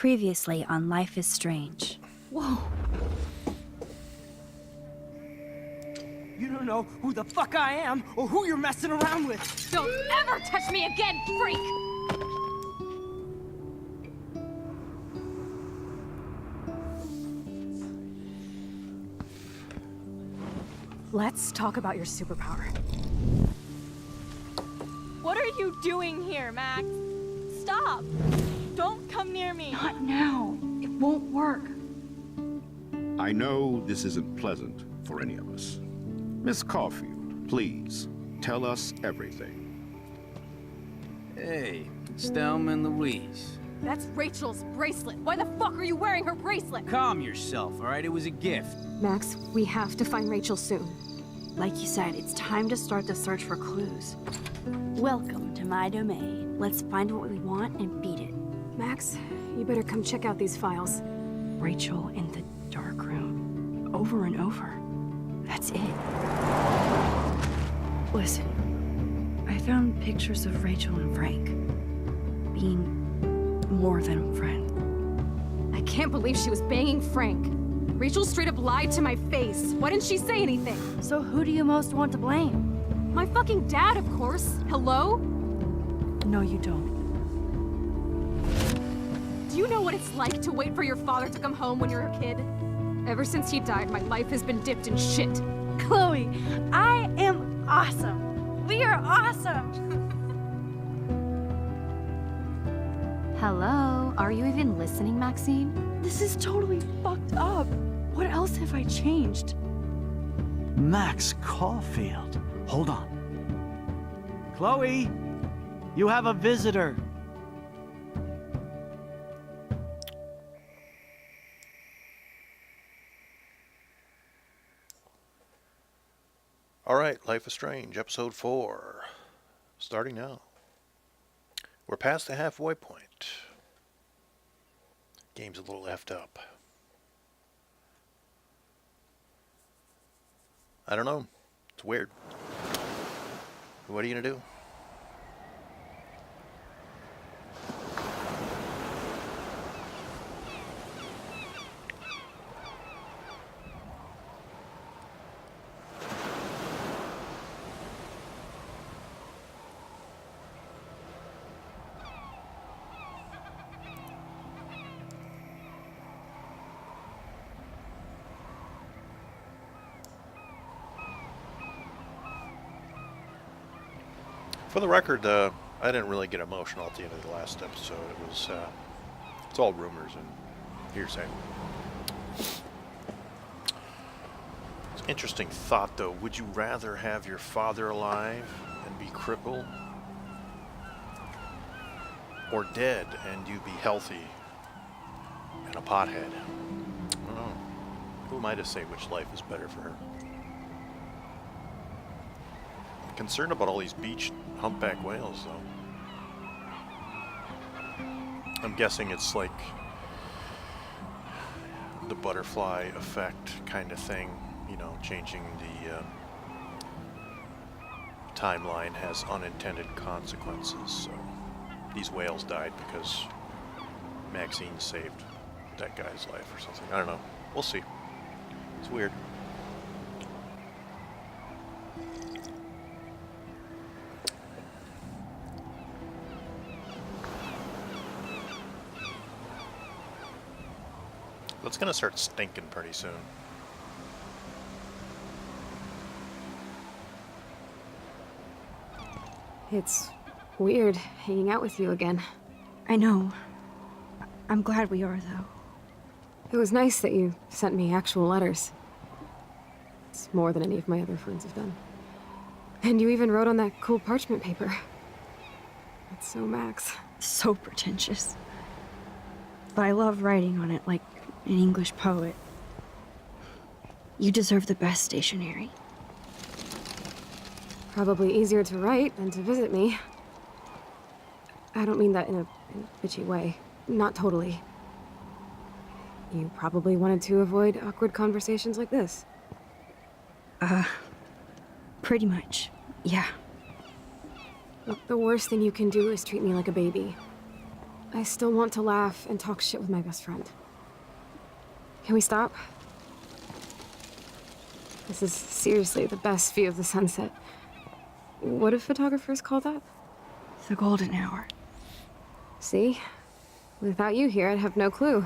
Previously on Life is Strange. Whoa. You don't know who the fuck I am or who you're messing around with. Don't ever touch me again, freak! Let's talk about your superpower. What are you doing here, Max? Stop! Don't come near me! Not now. It won't work. I know this isn't pleasant for any of us. Miss Caulfield, please, tell us everything. Hey, it's Thelma and Louise. That's Rachel's bracelet. Why the fuck are you wearing her bracelet? Calm yourself, all right? It was a gift. Max, we have to find Rachel soon. Like you said, it's time to start the search for clues. Welcome to my domain. Let's find what we want and beat it. Max, you better come check out these files. Rachel in the dark room. Over and over. That's it. Listen, I found pictures of Rachel and Frank being more than a friend. I can't believe she was banging Frank. Rachel straight up lied to my face. Why didn't she say anything? So who do you most want to blame? My fucking dad, of course. Hello? No, you don't. Do you know what it's like to wait for your father to come home when you're a kid? Ever since he died, my life has been dipped in shit. Chloe, I am awesome! We are awesome! Hello? Are you even listening, Maxine? This is totally fucked up. What else have I changed? Max Caulfield. Hold on. Chloe, you have a visitor. All right, Life is Strange, Episode 4, starting now. We're past the halfway point. Game's a little effed up. I don't know. It's weird. What are you gonna do? For the record, I didn't really get emotional at the end of the last episode. It was, it's all rumors and hearsay. It's an interesting thought, though. Would you rather have your father alive and be crippled, or dead and you be healthy and a pothead? I don't know. Who am I to say which life is better for her? I'm concerned about all these beach humpback whales, though. I'm guessing it's like the butterfly effect kind of thing, you know, changing the timeline has unintended consequences. So these whales died because Maxine saved that guy's life or something. I don't know. We'll see. It's weird. It's gonna start stinking pretty soon. It's weird hanging out with you again. I know. I'm glad we are, though. It was nice that you sent me actual letters. It's more than any of my other friends have done. And you even wrote on that cool parchment paper. That's so Max. So pretentious. But I love writing on it like an English poet. You deserve the best stationery. Probably easier to write than to visit me. I don't mean that in a bitchy way. Not totally. You probably wanted to avoid awkward conversations like this. Pretty much, yeah. Look, the worst thing you can do is treat me like a baby. I still want to laugh and talk shit with my best friend. Can we stop? This is seriously the best view of the sunset. What do photographers call that? The golden hour. See? Without you here, I'd have no clue.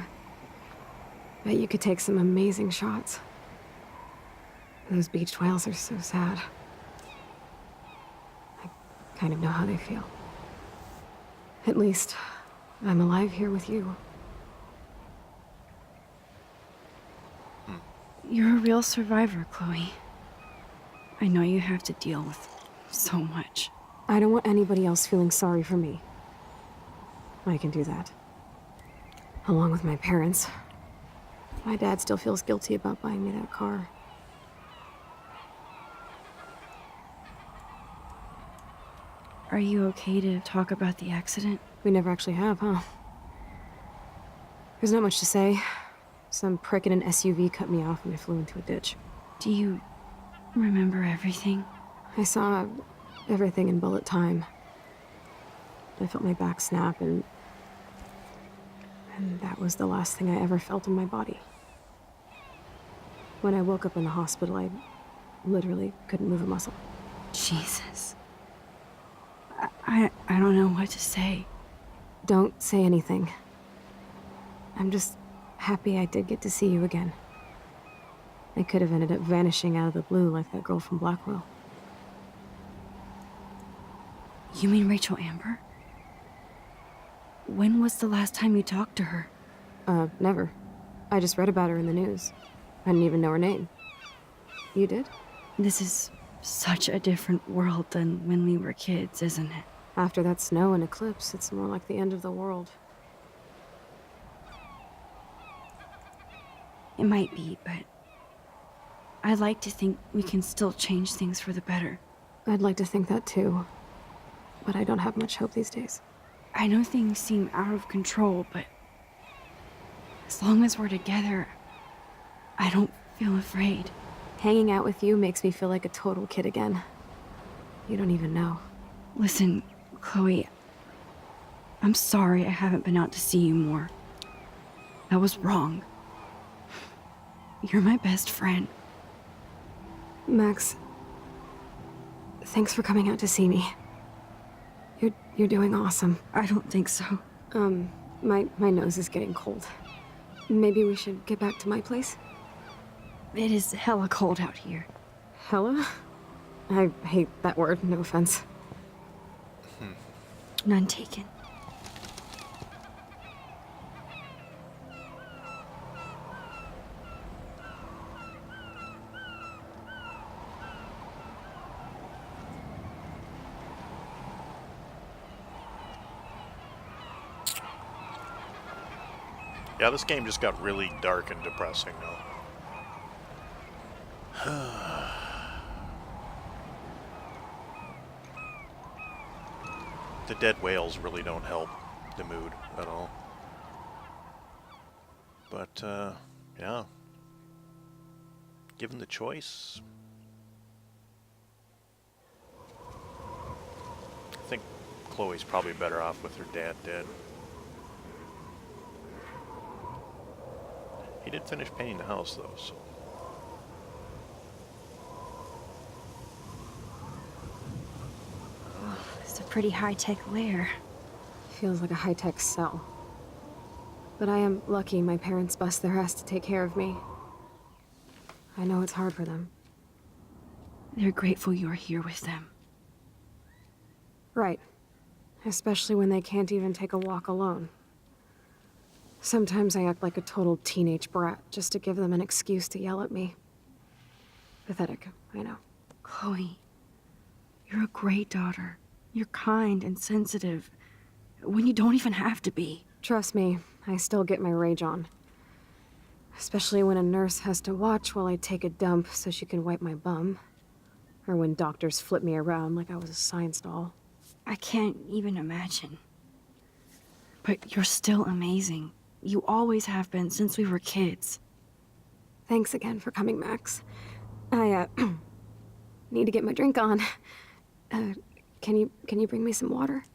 Bet you could take some amazing shots. Those beached whales are so sad. I kind of know how they feel. At least, I'm alive here with you. You're a real survivor, Chloe. I know you have to deal with so much. I don't want anybody else feeling sorry for me. I can do that. Along with my parents. My dad still feels guilty about buying me that car. Are you okay to talk about the accident? We never actually have, huh? There's not much to say. Some prick in an SUV cut me off and I flew into a ditch. Do you remember everything? I saw everything in bullet time. I felt my back snap and that was the last thing I ever felt in my body. When I woke up in the hospital, I literally couldn't move a muscle. Jesus. I don't know what to say. Don't say anything. I'm just happy I did get to see you again. I could have ended up vanishing out of the blue like that girl from Blackwell. You mean Rachel Amber? When was the last time you talked to her? Never. I just read about her in the news. I didn't even know her name. You did? This is such a different world than when we were kids, isn't it? After that snow and eclipse, it's more like the end of the world. It might be, but I'd like to think we can still change things for the better. I'd like to think that too. But I don't have much hope these days. I know things seem out of control, but as long as we're together, I don't feel afraid. Hanging out with you makes me feel like a total kid again. You don't even know. Listen, Chloe, I'm sorry I haven't been out to see you more. That was wrong. You're my best friend. Max, thanks for coming out to see me. You're doing awesome. I don't think so. My nose is getting cold. Maybe we should get back to my place? It is hella cold out here. Hella? I hate that word, no offense. None taken. Yeah, this game just got really dark and depressing now. The dead whales really don't help the mood at all. But, yeah. Given the choice, I think Chloe's probably better off with her dad dead. He did finish painting the house, though, so... It's a pretty high-tech lair. Feels like a high-tech cell. But I am lucky my parents bust their ass to take care of me. I know it's hard for them. They're grateful you're here with them. Right. Especially when they can't even take a walk alone. Sometimes I act like a total teenage brat just to give them an excuse to yell at me. Pathetic, I know. Chloe, you're a great daughter. You're kind and sensitive, when you don't even have to be. Trust me, I still get my rage on. Especially when a nurse has to watch while I take a dump so she can wipe my bum. Or when doctors flip me around like I was a science doll. I can't even imagine. But you're still amazing. You always have been since we were kids. Thanks again for coming, Max. I, need to get my drink on. Can you bring me some water?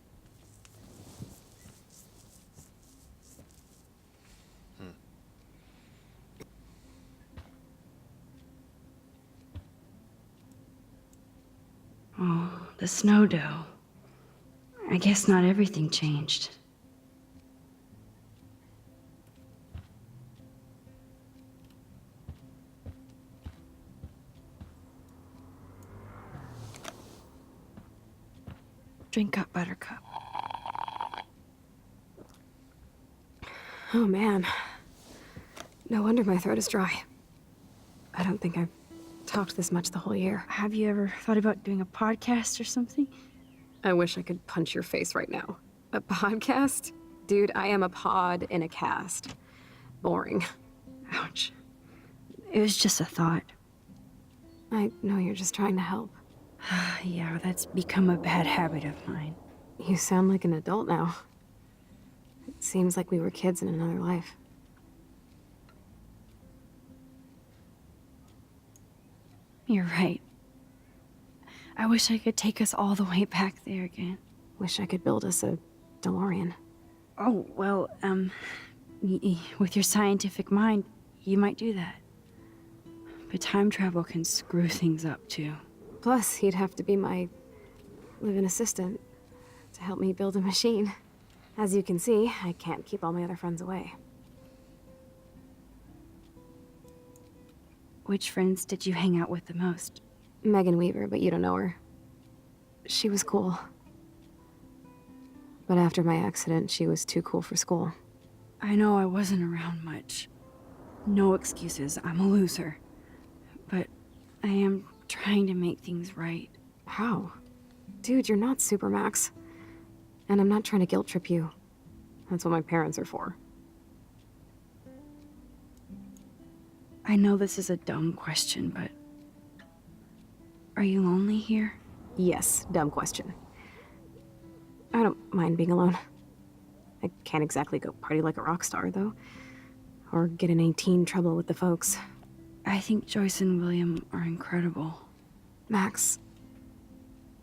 the snow dough. I guess not everything changed. Drink up, Buttercup. Oh man. No wonder my throat is dry. I don't think I've talked this much the whole year. Have you ever thought about doing a podcast or something? I wish I could punch your face right now. A podcast? Dude, I am a pod in a cast. Boring. Ouch. It was just a thought. I know you're just trying to help. Yeah, that's become a bad habit of mine. You sound like an adult now. It seems like we were kids in another life. You're right. I wish I could take us all the way back there again. Wish I could build us a DeLorean. Oh, well, with your scientific mind, you might do that. But time travel can screw things up, too. Plus, he'd have to be my live-in assistant to help me build a machine. As you can see, I can't keep all my other friends away. Which friends did you hang out with the most? Megan Weaver, but you don't know her. She was cool. But after my accident, she was too cool for school. I know I wasn't around much. No excuses, I'm a loser. But I am trying to make things right. How? Dude, you're not Supermax. And I'm not trying to guilt trip you. That's what my parents are for. I know this is a dumb question, but... Are you lonely here? Yes, dumb question. I don't mind being alone. I can't exactly go party like a rock star, though. Or get in any teen trouble with the folks. I think Joyce and William are incredible. Max,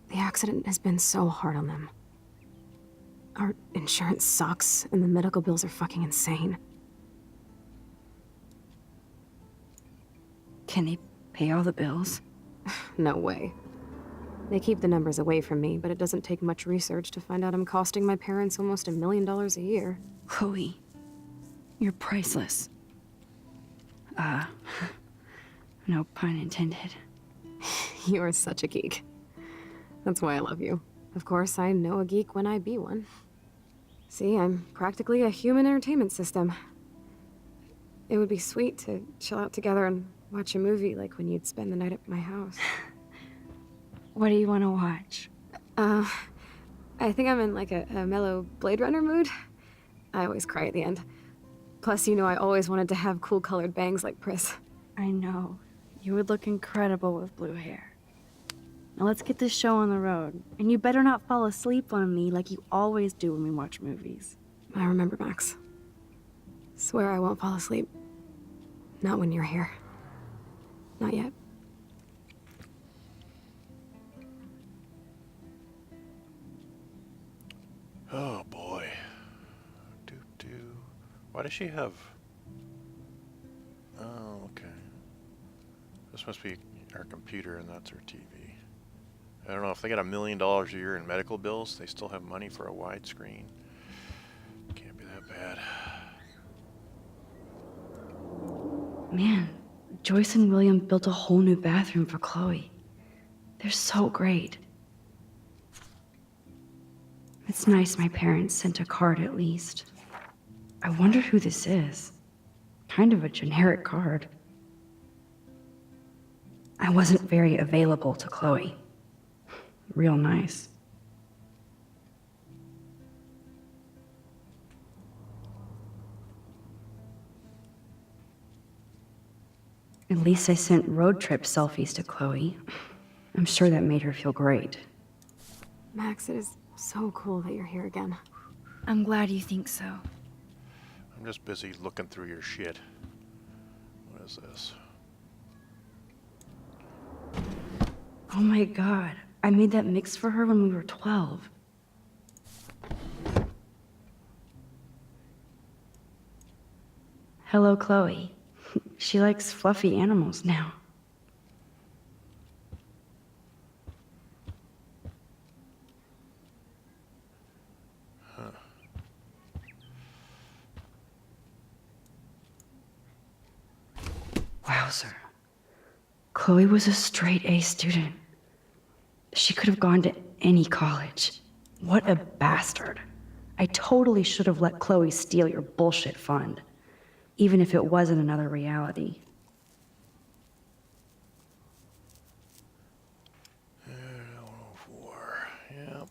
the accident has been so hard on them. Our insurance sucks, and the medical bills are fucking insane. Can they pay all the bills? No way. They keep the numbers away from me, but it doesn't take much research to find out I'm costing my parents almost $1 million a year. Chloe, you're priceless. No pun intended. You are such a geek. That's why I love you. Of course, I know a geek when I be one. See, I'm practically a human entertainment system. It would be sweet to chill out together and watch a movie like when you'd spend the night at my house. What do you want to watch? I think I'm in like a mellow Blade Runner mood. I always cry at the end. Plus, you know I always wanted to have cool colored bangs like Pris. I know. You would look incredible with blue hair. Now let's get this show on the road. And you better not fall asleep on me like you always do when we watch movies. I remember, Max. Swear I won't fall asleep. Not when you're here. Not yet. Oh boy. Why does she have... Oh, okay. This must be our computer and that's her TV. I don't know, if they got $1 million a year in medical bills, they still have money for a widescreen. Can't be that bad. Man, Joyce and William built a whole new bathroom for Chloe. They're so great. It's nice my parents sent a card at least. I wonder who this is. Kind of a generic card. I wasn't very available to Chloe. Real nice. At least I sent road trip selfies to Chloe. I'm sure that made her feel great. Max, it is so cool that you're here again. I'm glad you think so. I'm just busy looking through your shit. What is this? Oh my god. I made that mix for her when we were 12. Hello, Chloe. She likes fluffy animals now. closer. Chloe was a straight A student. She could have gone to any college. What a bastard. I totally should have let Chloe steal your bullshit fund, even if it wasn't another reality. Yep.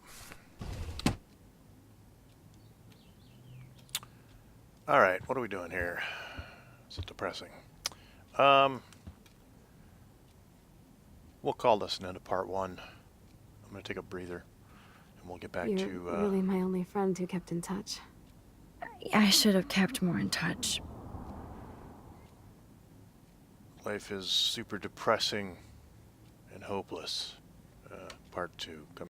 All right, what are we doing here? This is depressing. We'll call this an end of part 1. I'm gonna take a breather, and we'll get back You're to. really my only friend who kept in touch. I should have kept more in touch. Life is super depressing and hopeless. Part 2 coming.